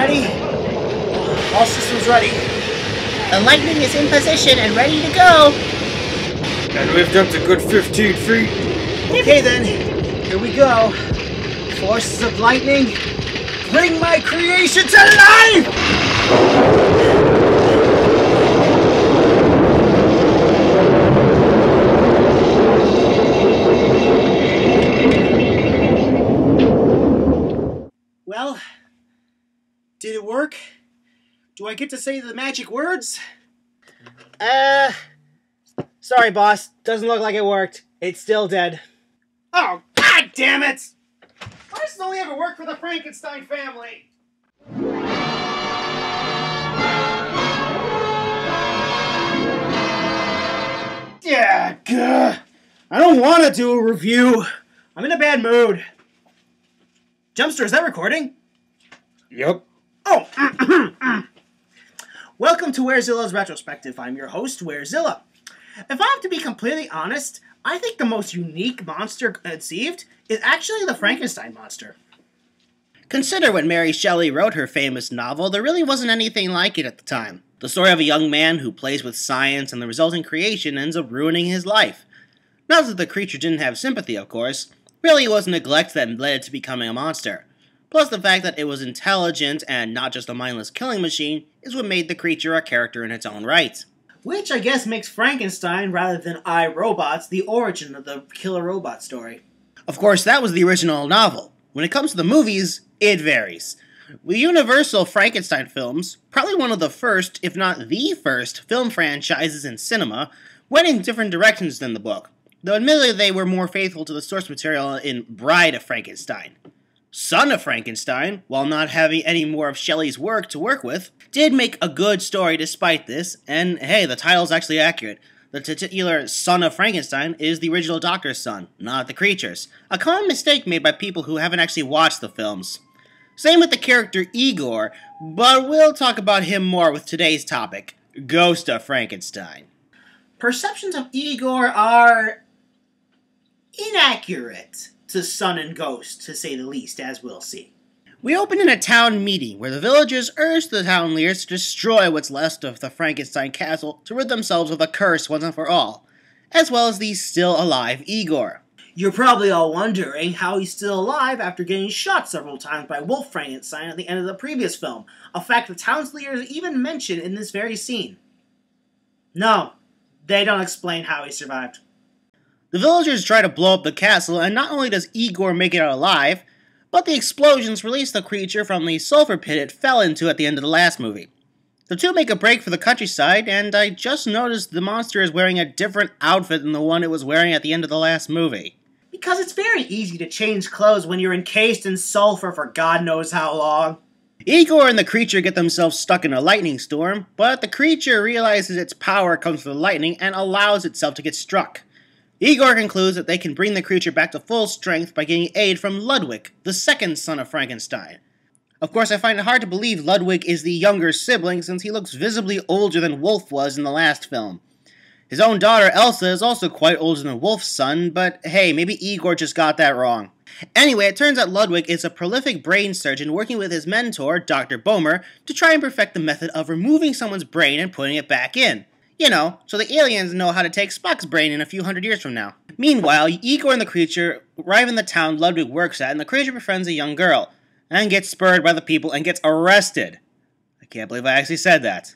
ready? All systems ready. The lightning is in position and ready to go. And we've jumped a good 15 feet. Okay then, here we go. Forces of lightning, bring my creation to life! Well, did it work? Do I get to say the magic words? Sorry, boss. Doesn't look like it worked. It's still dead. Oh, god damn it! Why does it only ever work for the Frankenstein family? Yeah, gah. I don't want to do a review. I'm in a bad mood. Jumpster, is that recording? Yep. Oh! Welcome to Werezilla's Retrospective. I'm your host, Werezilla. If I have to be completely honest, I think the most unique monster conceived is actually the Frankenstein monster. Consider when Mary Shelley wrote her famous novel, there really wasn't anything like it at the time. The story of a young man who plays with science and the resulting creation ends up ruining his life. Not that the creature didn't have sympathy, of course. Really, it was neglect that led it to becoming a monster. Plus the fact that it was intelligent and not just a mindless killing machine is what made the creature a character in its own right. Which I guess makes Frankenstein, rather than I, Robots, the origin of the killer robot story. Of course, that was the original novel. When it comes to the movies, it varies. The Universal Frankenstein films, probably one of the first, if not the first, film franchises in cinema, went in different directions than the book, though admittedly they were more faithful to the source material in Bride of Frankenstein. Son of Frankenstein, while not having any more of Shelley's work to work with, did make a good story despite this, and hey, the title's actually accurate. The titular Son of Frankenstein is the original Doctor's son, not the creature's, a common mistake made by people who haven't actually watched the films. Same with the character Igor, but we'll talk about him more with today's topic, Ghost of Frankenstein. Perceptions of Igor are inaccurate to Son and Ghost, to say the least, as we'll see. We open in a town meeting where the villagers urge the town leaders to destroy what's left of the Frankenstein castle to rid themselves of the curse once and for all, as well as the still alive Igor. You're probably all wondering how he's still alive after getting shot several times by Wolf Frankenstein at the end of the previous film, a fact the town's leaders even mention in this very scene. No, they don't explain how he survived. The villagers try to blow up the castle, and not only does Igor make it out alive, but the explosions release the creature from the sulfur pit it fell into at the end of the last movie. The two make a break for the countryside, and I just noticed the monster is wearing a different outfit than the one it was wearing at the end of the last movie. Because it's very easy to change clothes when you're encased in sulfur for God knows how long. Igor and the creature get themselves stuck in a lightning storm, but the creature realizes its power comes from the lightning and allows itself to get struck. Igor concludes that they can bring the creature back to full strength by getting aid from Ludwig, the second son of Frankenstein. Of course, I find it hard to believe Ludwig is the younger sibling since he looks visibly older than Wolf was in the last film. His own daughter, Elsa, is also quite older than Wolf's son, but hey, maybe Igor just got that wrong. Anyway, it turns out Ludwig is a prolific brain surgeon working with his mentor, Dr. Boehmer, to try and perfect the method of removing someone's brain and putting it back in. You know, so the aliens know how to take Spock's brain in a few hundred years from now. Meanwhile, Igor and the creature arrive in the town Ludwig works at, and the creature befriends a young girl, and gets spurred by the people and gets arrested. I can't believe I actually said that.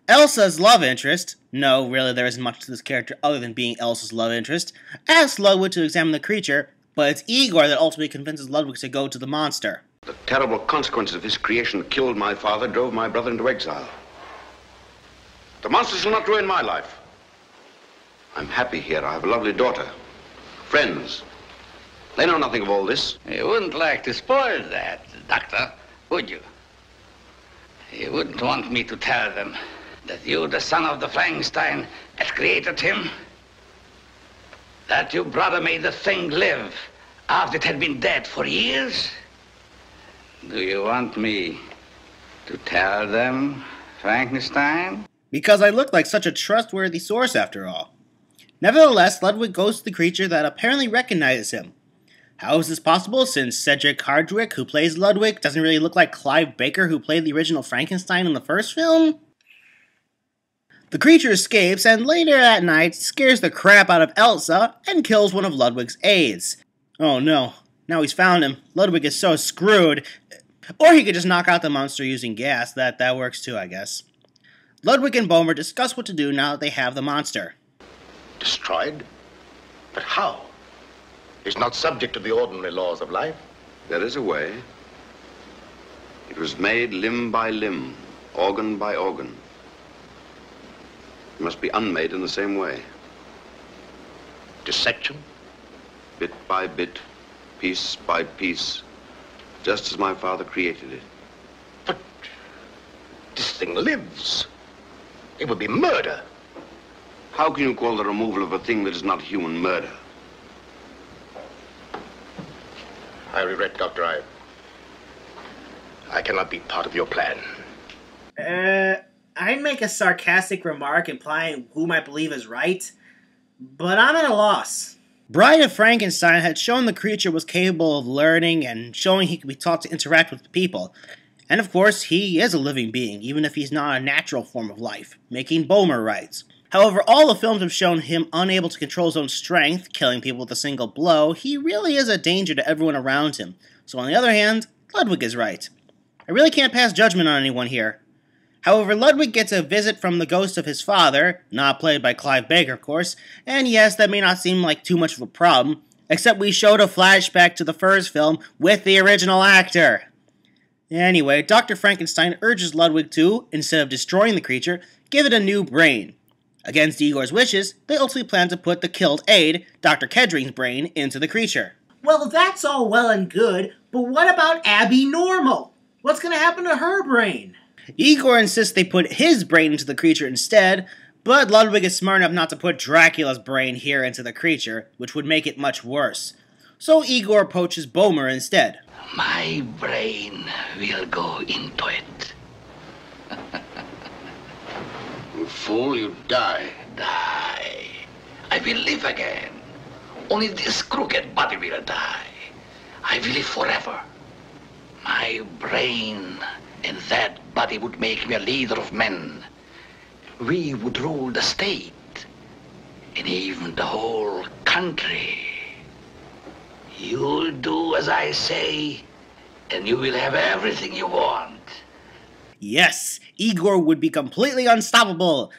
Elsa's love interest, no, really there isn't much to this character other than being Elsa's love interest, asks Ludwig to examine the creature, but it's Igor that ultimately convinces Ludwig to go to the monster. The terrible consequences of his creation killed my father, drove my brother into exile. The monster shall not ruin my life. I'm happy here. I have a lovely daughter. Friends. They know nothing of all this. You wouldn't like to spoil that, Doctor, would you? You wouldn't want me to tell them that you, the son of the Frankenstein, had created him? That your brother made the thing live after it had been dead for years? Do you want me to tell them, Frankenstein? Because I look like such a trustworthy source after all. Nevertheless, Ludwig goes to the creature that apparently recognizes him. How is this possible, since Cedric Hardwicke, who plays Ludwig, doesn't really look like Clive Baker, who played the original Frankenstein in the first film? The creature escapes, and later that night scares the crap out of Elsa and kills one of Ludwig's aides. Oh no, now he's found him. Ludwig is so screwed. Or he could just knock out the monster using gas. That works too, I guess. Ludwig and Bomer discuss what to do now that they have the monster. Destroyed? But how? It's not subject to the ordinary laws of life. There is a way. It was made limb by limb, organ by organ. It must be unmade in the same way. Dissection? Bit by bit, piece by piece, just as my father created it. But this thing lives. It would be murder. How can you call the removal of a thing that is not human murder? I regret, Doctor, I cannot be part of your plan. I'd make a sarcastic remark implying whom I believe is right, but I'm at a loss. Bride of Frankenstein had shown the creature was capable of learning and showing he could be taught to interact with people. And of course, he is a living being, even if he's not a natural form of life, making Bomer right. However, all the films have shown him unable to control his own strength, killing people with a single blow. He really is a danger to everyone around him. So on the other hand, Ludwig is right. I really can't pass judgment on anyone here. However, Ludwig gets a visit from the ghost of his father, not played by Clive Baker, of course, and yes, that may not seem like too much of a problem, except we showed a flashback to the first film with the original actor. Anyway, Dr. Frankenstein urges Ludwig to, instead of destroying the creature, give it a new brain. Against Igor's wishes, they ultimately plan to put the killed aide, Dr. Kedring's brain, into the creature. Well, that's all well and good, but what about Abby Normal? What's going to happen to her brain? Igor insists they put his brain into the creature instead, but Ludwig is smart enough not to put Dracula's brain here into the creature, which would make it much worse. So Igor approaches Bomer instead. My brain will go into it. You fool, you die. Die. I will live again. Only this crooked body will die. I will live forever. My brain and that body would make me a leader of men. We would rule the state and even the whole country. You'll do as I say, and you will have everything you want. Yes, Igor would be completely unstoppable,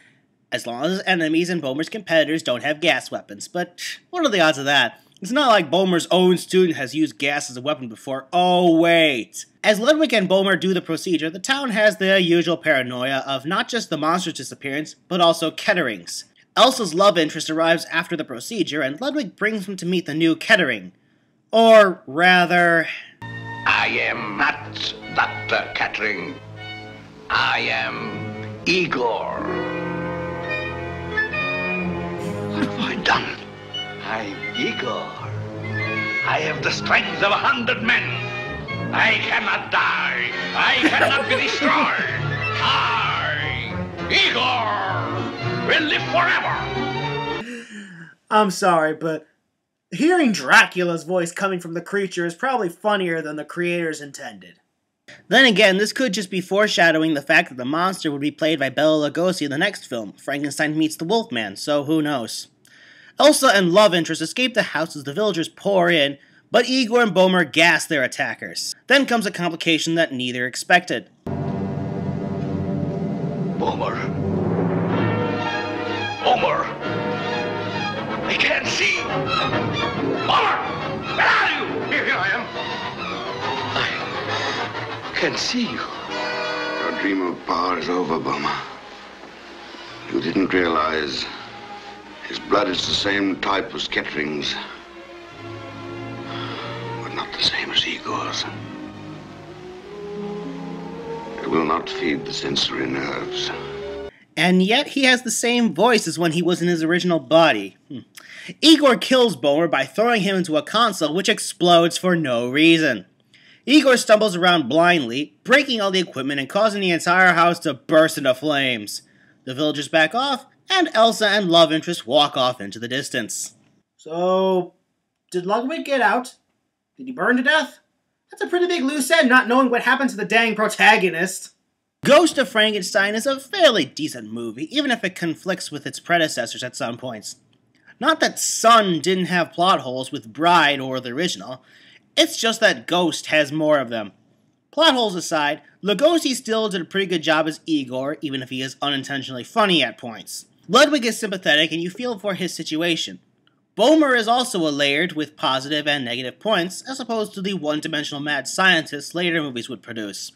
as long as his enemies and Bomer's competitors don't have gas weapons. But what are the odds of that? It's not like Bomer's own student has used gas as a weapon before. Oh, wait. As Ludwig and Bomer do the procedure, the town has the usual paranoia of not just the monster's disappearance, but also Kettering's. Elsa's love interest arrives after the procedure, and Ludwig brings him to meet the new Kettering. Or rather... I am not Dr. Kettering. I am Igor. What have I done? I'm Igor. I have the strength of 100 men. I cannot die. I cannot be destroyed. I, Igor, will live forever. I'm sorry, but hearing Dracula's voice coming from the creature is probably funnier than the creators intended. Then again, this could just be foreshadowing the fact that the monster would be played by Bela Lugosi in the next film, Frankenstein Meets the Wolfman, so who knows. Elsa and love interest escape the house as the villagers pour in, but Igor and Bomer gas their attackers. Then comes a complication that neither expected. Bomer. Bomer. I can't see. Bomer! Where are you? Here I am. I can see you. Your dream of power is over, Bomer. You didn't realize his blood is the same type as Kettering's, but not the same as Igor's. It will not feed the sensory nerves. And yet he has the same voice as when he was in his original body. Igor kills Bomer by throwing him into a console which explodes for no reason. Igor stumbles around blindly, breaking all the equipment and causing the entire house to burst into flames. The villagers back off, and Elsa and love interest walk off into the distance. So, did Ludwig get out? Did he burn to death? That's a pretty big loose end, not knowing what happened to the dang protagonist. Ghost of Frankenstein is a fairly decent movie, even if it conflicts with its predecessors at some points. Not that Son didn't have plot holes with Bride or the original, it's just that Ghost has more of them. Plot holes aside, Lugosi still did a pretty good job as Igor, even if he is unintentionally funny at points. Ludwig is sympathetic and you feel for his situation. Bomer is also layered with positive and negative points, as opposed to the one-dimensional mad scientist later movies would produce.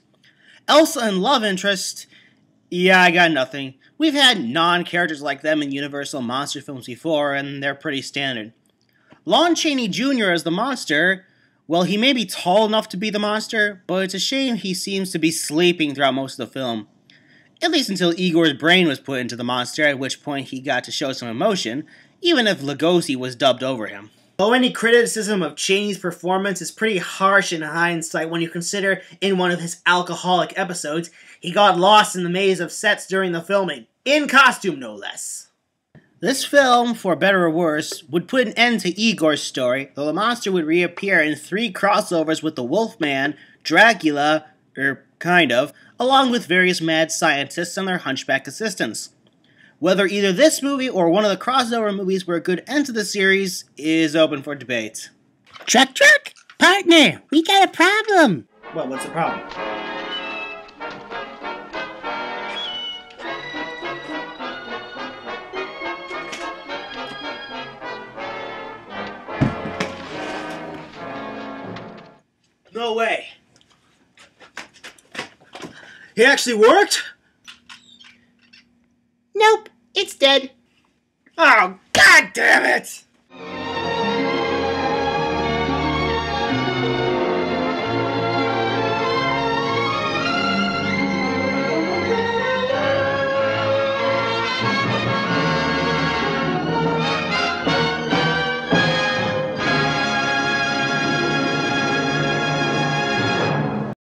Elsa and love interest, yeah, I got nothing. We've had non-characters like them in Universal monster films before, and they're pretty standard. Lon Chaney Jr. as the monster, well, he may be tall enough to be the monster, but it's a shame he seems to be sleeping throughout most of the film. At least until Igor's brain was put into the monster, at which point he got to show some emotion, even if Lugosi was dubbed over him. Though any criticism of Chaney's performance is pretty harsh in hindsight when you consider in one of his alcoholic episodes, he got lost in the maze of sets during the filming. In costume, no less. This film, for better or worse, would put an end to Igor's story, though the monster would reappear in 3 crossovers with the Wolfman, Dracula, kind of, along with various mad scientists and their hunchback assistants. Whether either this movie or one of the crossover movies were a good end to the series is open for debate. Truck! Partner, we got a problem! Well, what's the problem? No way. It actually worked? Nope, it's dead. Oh, god damn it!